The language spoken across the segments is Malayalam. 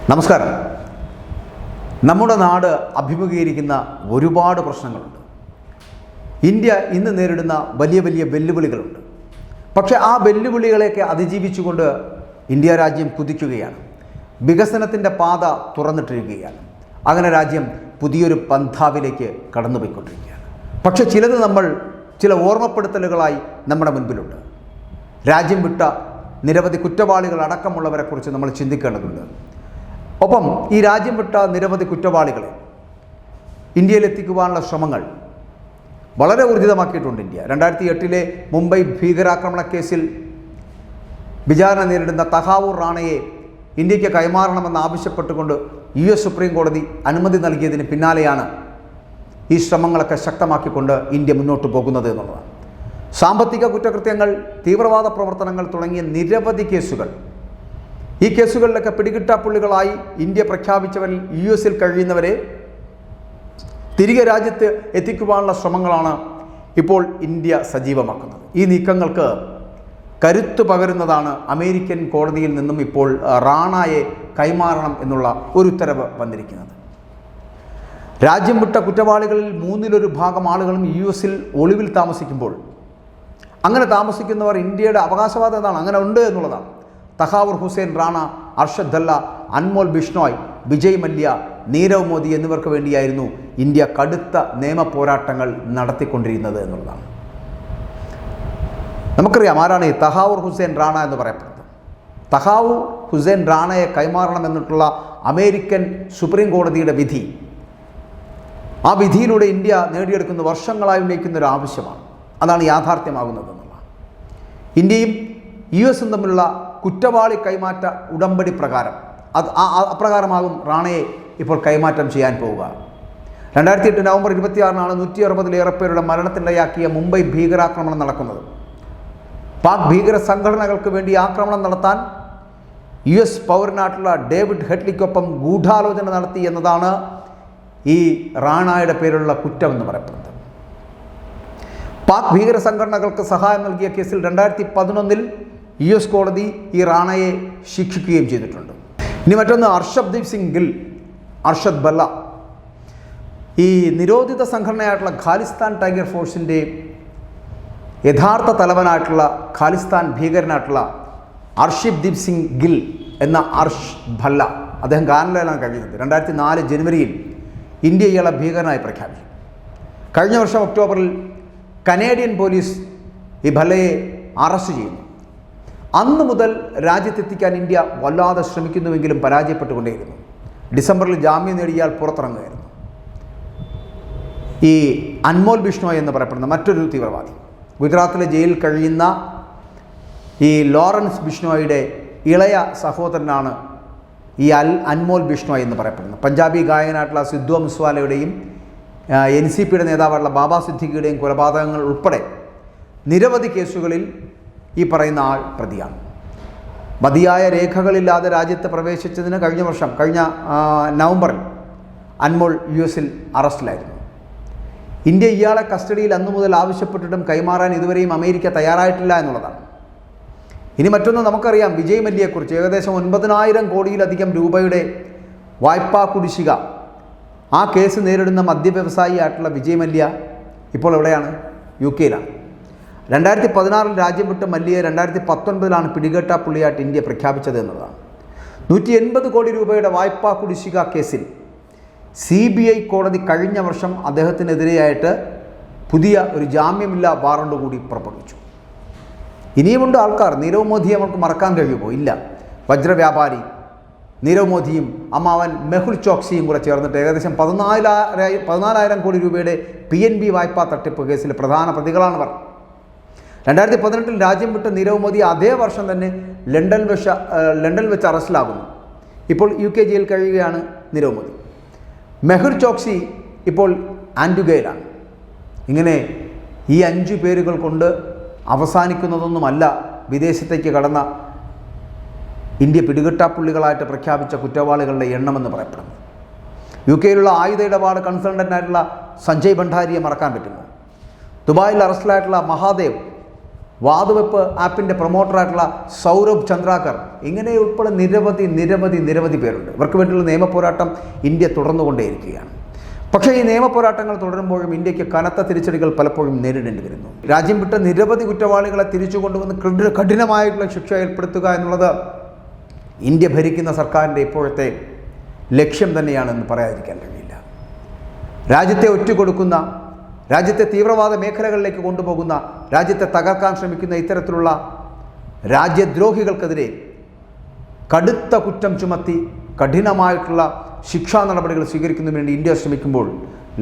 നമസ്കാരം. നമ്മുടെ നാട് അഭിമുഖീകരിക്കുന്ന ഒരുപാട് പ്രശ്നങ്ങളുണ്ട്. ഇന്ത്യ ഇന്ന് നേരിടുന്ന വലിയ വലിയ വെല്ലുവിളികളുണ്ട്. പക്ഷേ ആ വെല്ലുവിളികളെയൊക്കെ അതിജീവിച്ചുകൊണ്ട് ഇന്ത്യ രാജ്യം കുതിക്കുകയാണ്. വികസനത്തിൻ്റെ പാത തുറന്നിട്ടിരിക്കുകയാണ്. അങ്ങനെ രാജ്യം പുതിയൊരു പന്ഥാവിലേക്ക് കടന്നുപോയിക്കൊണ്ടിരിക്കുകയാണ്. പക്ഷേ ചിലത് ചില ഓർമ്മപ്പെടുത്തലുകളായി നമ്മുടെ മുൻപിലുണ്ട്. രാജ്യം വിട്ട നിരവധി കുറ്റവാളികൾ അടക്കമുള്ളവരെക്കുറിച്ച് നമ്മൾ ചിന്തിക്കേണ്ടതുണ്ട്. ഒപ്പം ഈ രാജ്യം വിട്ട നിരവധി കുറ്റവാളികളെ ഇന്ത്യയിലെത്തിക്കുവാനുള്ള ശ്രമങ്ങൾ വളരെ ഊർജിതമാക്കിയിട്ടുണ്ട് ഇന്ത്യ. 2008 മുംബൈ ഭീകരാക്രമണ കേസിൽ വിചാരണ നേരിടുന്ന തഹാവൂർ റാണയെ ഇന്ത്യക്ക് കൈമാറണമെന്ന് ആവശ്യപ്പെട്ടുകൊണ്ട് US സുപ്രീം കോടതി അനുമതി നൽകിയതിന് പിന്നാലെയാണ് ഈ ശ്രമങ്ങളൊക്കെ ശക്തമാക്കിക്കൊണ്ട് ഇന്ത്യ മുന്നോട്ട് പോകുന്നത് എന്നുള്ളതാണ്. സാമ്പത്തിക കുറ്റകൃത്യങ്ങൾ, തീവ്രവാദ പ്രവർത്തനങ്ങൾ തുടങ്ങിയ നിരവധി കേസുകൾ, ഈ കേസുകളിലൊക്കെ പിടികിട്ടാപ്പുള്ളികളായി ഇന്ത്യ പ്രഖ്യാപിച്ചവരിൽ US കഴിയുന്നവരെ തിരികെ രാജ്യത്ത് എത്തിക്കുവാനുള്ള ശ്രമങ്ങളാണ് ഇപ്പോൾ ഇന്ത്യ സജീവമാക്കുന്നത്. ഈ നീക്കങ്ങൾക്ക് കരുത്തു പകരുന്നതാണ് അമേരിക്കൻ കോടതിയിൽ നിന്നും ഇപ്പോൾ റാണയെ കൈമാറണം എന്നുള്ള ഒരു ഉത്തരവ് വന്നിരിക്കുന്നത്. രാജ്യം വിട്ട കുറ്റവാളികളിൽ 1/3 ആളുകളും US ഒളിവിൽ താമസിക്കുമ്പോൾ അങ്ങനെ താമസിക്കുന്നവർ ഇന്ത്യയുടെ അവകാശവാദം എന്താണ്? അങ്ങനെ ഉണ്ട് എന്നുള്ളതാണ്. തഹാവൂർ ഹുസൈൻ റാണ, അർഷദ് ധല്ല, അൻമോൽ ബിഷ്ണോയ്, വിജയ് മല്യ, നീരവ് മോദി എന്നിവർക്ക് വേണ്ടിയായിരുന്നു ഇന്ത്യ കടുത്ത നിയമ പോരാട്ടങ്ങൾ നടത്തിക്കൊണ്ടിരിക്കുന്നത് എന്നുള്ളതാണ്. നമുക്കറിയാം ആരാണ് ഈ തഹാവൂർ ഹുസൈൻ റാണ എന്ന് പറയപ്പെടുന്നത്. തഹാവൂർ ഹുസൈൻ റാണയെ കൈമാറണമെന്നിട്ടുള്ള അമേരിക്കൻ സുപ്രീം കോടതിയുടെ വിധി, ആ വിധിയിലൂടെ ഇന്ത്യ നേടിയെടുക്കുന്ന വർഷങ്ങളായി ഉന്നയിക്കുന്ന ഒരു ആവശ്യമാണ്. അതാണ് യാഥാർത്ഥ്യമാകുന്നതെന്നുള്ള. ഇന്ത്യയും US തമ്മിലുള്ള കുറ്റവാളി കൈമാറ്റ ഉടമ്പടി പ്രകാരം അപ്രകാരമാകും റാണയെ ഇപ്പോൾ കൈമാറ്റം ചെയ്യാൻ പോവുക. 2008 നവംബർ 26 160-ലേറെ പേരുടെ മരണത്തിനിടയാക്കിയ മുംബൈ ഭീകരാക്രമണം നടക്കുന്നത്. പാക് ഭീകര സംഘടനകൾക്ക് വേണ്ടി ആക്രമണം നടത്താൻ US പൗരനായിട്ടുള്ള ഡേവിഡ് ഹെഡ്ലിക്കൊപ്പം ഗൂഢാലോചന നടത്തി എന്നതാണ് ഈ റാണയുടെ പേരിലുള്ള കുറ്റം എന്ന് പറയപ്പെടുന്നത്. പാക് ഭീകര സംഘടനകൾക്ക് സഹായം നൽകിയ കേസിൽ 2011 US കോടതി ഈ റാണയെ ശിക്ഷിക്കുകയും ചെയ്തിട്ടുണ്ട്. ഇനി മറ്റൊന്ന് അർഷദ്ദീപ് സിംഗ് ഗിൽ, അർഷദ് ബല്ല. ഈ നിരോധിത സംഘടനയായിട്ടുള്ള ഖാലിസ്ഥാൻ ടൈഗർ ഫോഴ്സിൻ്റെ യഥാർത്ഥ തലവനായിട്ടുള്ള ഖാലിസ്ഥാൻ ഭീകരനായിട്ടുള്ള അർഷദ്ദീപ് സിംഗ് ഗിൽ എന്ന അർഷ് ഭല്ല, അദ്ദേഹം കാനഡയിലാണ് കഴിയുന്നത്. 2004 ജനുവരിയിൽ ഇന്ത്യ ഇയാളെ ഭീകരനായി പ്രഖ്യാപിച്ചു. കഴിഞ്ഞ വർഷം ഒക്ടോബറിൽ കനേഡിയൻ പോലീസ് ഈ ഭല്ലയെ അറസ്റ്റ് ചെയ്യുന്നു. അന്ന് മുതൽ രാജ്യത്തെത്തിക്കാൻ ഇന്ത്യ വല്ലാതെ ശ്രമിക്കുന്നുവെങ്കിലും പരാജയപ്പെട്ടുകൊണ്ടേയിരുന്നു. ഡിസംബറിൽ ജാമ്യം നേടി ഇയാൾ പുറത്തിറങ്ങുകയായിരുന്നു. ഈ അൻമോൽ ബിഷ്ണോയ് എന്ന് പറയപ്പെടുന്ന മറ്റൊരു തീവ്രവാദി, ഗുജറാത്തിലെ ജയിലിൽ കഴിയുന്ന ഈ ലോറൻസ് ബിഷ്ണോയുടെ ഇളയ സഹോദരനാണ് ഈ അൻമോൽ ബിഷ്ണോയ് എന്ന് പറയപ്പെടുന്നത്. പഞ്ചാബി ഗായകനായിട്ടുള്ള സിദ്ധു മുസ്വാലയുടെയും NCPയുടെ നേതാവായിട്ടുള്ള ബാബ സിദ്ദിഖിയുടെയും കൊലപാതകങ്ങൾ ഉൾപ്പെടെ നിരവധി കേസുകളിൽ ഈ പറയുന്ന ആൾ പ്രതിയാണ്. മതിയായ രേഖകളില്ലാതെ രാജ്യത്ത് പ്രവേശിച്ചതിന് കഴിഞ്ഞ നവംബറിൽ അൻമോൾ US അറസ്റ്റിലായിരുന്നു. ഇന്ത്യ ഇയാളെ കസ്റ്റഡിയിൽ അന്നു മുതൽ ആവശ്യപ്പെട്ടിട്ടും കൈമാറാൻ ഇതുവരെയും അമേരിക്ക തയ്യാറായിട്ടില്ല എന്നുള്ളതാണ്. ഇനി മറ്റൊന്ന് നമുക്കറിയാം, വിജയ് മല്യയെക്കുറിച്ച് ഏകദേശം 9,000 കോടിയിലധികം രൂപയുടെ വായ്പാ കുടിശ്ശിക ആ കേസ് നേരിടുന്ന മദ്യവ്യവസായി ആയിട്ടുള്ള വിജയ് മല്യ ഇപ്പോൾ എവിടെയാണ്? UK 2016 രാജ്യം വിട്ട് മല്യയെ 2019 പിടികെട്ട പുള്ളിയായിട്ട് ഇന്ത്യ പ്രഖ്യാപിച്ചത് എന്നതാണ്. 180 കോടി രൂപയുടെ വായ്പാ കുടിശ്ശിക കേസിൽ CBI കോടതി കഴിഞ്ഞ വർഷം അദ്ദേഹത്തിനെതിരെയായിട്ട് പുതിയ ഒരു ജാമ്യമില്ലാ വാറണ്ട് കൂടി പുറപ്പെടുവിച്ചു. ഇനിയുമുണ്ട് ആൾക്കാർ. നീരവ് മോദിയെ നമുക്ക് മറക്കാൻ കഴിയുമോ? ഇല്ല. വജ്രവ്യാപാരി നീരവ് മോദിയും അമ്മാവൻ മെഹുൽ ചോക്സിയും കൂടെ ചേർന്നിട്ട് ഏകദേശം 14,000 കോടി രൂപയുടെ PNB വായ്പാ തട്ടിപ്പ് കേസിൽ പ്രധാന പ്രതികളാണവർ. 2018 രാജ്യം വിട്ട നീരവ് മോദി അതേ വർഷം തന്നെ ലണ്ടനിൽ വെച്ച് അറസ്റ്റിലാകുന്നു. ഇപ്പോൾ UK ജയിലിൽ കഴിയുകയാണ് നീരവ് മോദി. മെഹുൽ ചോക്സി ഇപ്പോൾ ആൻറ്റുഗയിലാണ്. ഇങ്ങനെ ഈ 5 പേരുകൾ കൊണ്ട് അവസാനിക്കുന്നതൊന്നുമല്ല വിദേശത്തേക്ക് കടന്ന ഇന്ത്യ പിടികിട്ടാപ്പുള്ളികളായിട്ട് പ്രഖ്യാപിച്ച കുറ്റവാളികളുടെ എണ്ണമെന്ന് പറയപ്പെടുന്നത്. UK ആയുധ ഇടപാട് കൺസൾട്ടൻ്റായിട്ടുള്ള സഞ്ജയ് ഭണ്ഡാരിയെ മറക്കാൻ പറ്റുമോ? ദുബായിൽ അറസ്റ്റിലായിട്ടുള്ള മഹാദേവ് വാതുവെപ്പ് ആപ്പിൻ്റെ പ്രൊമോട്ടറായിട്ടുള്ള സൗരഭ് ചന്ദ്രാകർ, ഇങ്ങനെ ഉൾപ്പെടെ നിരവധി പേരുണ്ട്. ഇവർക്ക് വേണ്ടിയുള്ള നിയമപോരാട്ടം ഇന്ത്യ തുടർന്നുകൊണ്ടേയിരിക്കുകയാണ്. പക്ഷേ ഈ നിയമപോരാട്ടങ്ങൾ തുടരുമ്പോഴും ഇന്ത്യക്ക് കനത്ത തിരിച്ചടികൾ പലപ്പോഴും നേരിടേണ്ടി വരുന്നു. രാജ്യം വിട്ട നിരവധി കുറ്റവാളികളെ തിരിച്ചു കൊണ്ടുവന്ന് കഠിനമായിട്ടുള്ള ശിക്ഷ ഏർപ്പെടുത്തുക എന്നുള്ളത് ഇന്ത്യ ഭരിക്കുന്ന സർക്കാരിൻ്റെ ഇപ്പോഴത്തെ ലക്ഷ്യം തന്നെയാണെന്ന് പറയാതിരിക്കാൻ കഴിയില്ല. രാജ്യത്തെ ഒറ്റുകൊടുക്കുന്ന, രാജ്യത്തെ തീവ്രവാദ മേഖലകളിലേക്ക് കൊണ്ടുപോകുന്ന, രാജ്യത്തെ തകർക്കാൻ ശ്രമിക്കുന്ന ഇത്തരത്തിലുള്ള രാജ്യദ്രോഹികൾക്കെതിരെ കടുത്ത കുറ്റം ചുമത്തി കഠിനമായിട്ടുള്ള ശിക്ഷാ നടപടികൾ സ്വീകരിക്കുന്നതിന് വേണ്ടി ഇന്ത്യ ശ്രമിക്കുമ്പോൾ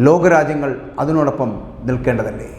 ലോകരാജ്യങ്ങൾ അതിനോടൊപ്പം നിൽക്കേണ്ടതല്ലേ?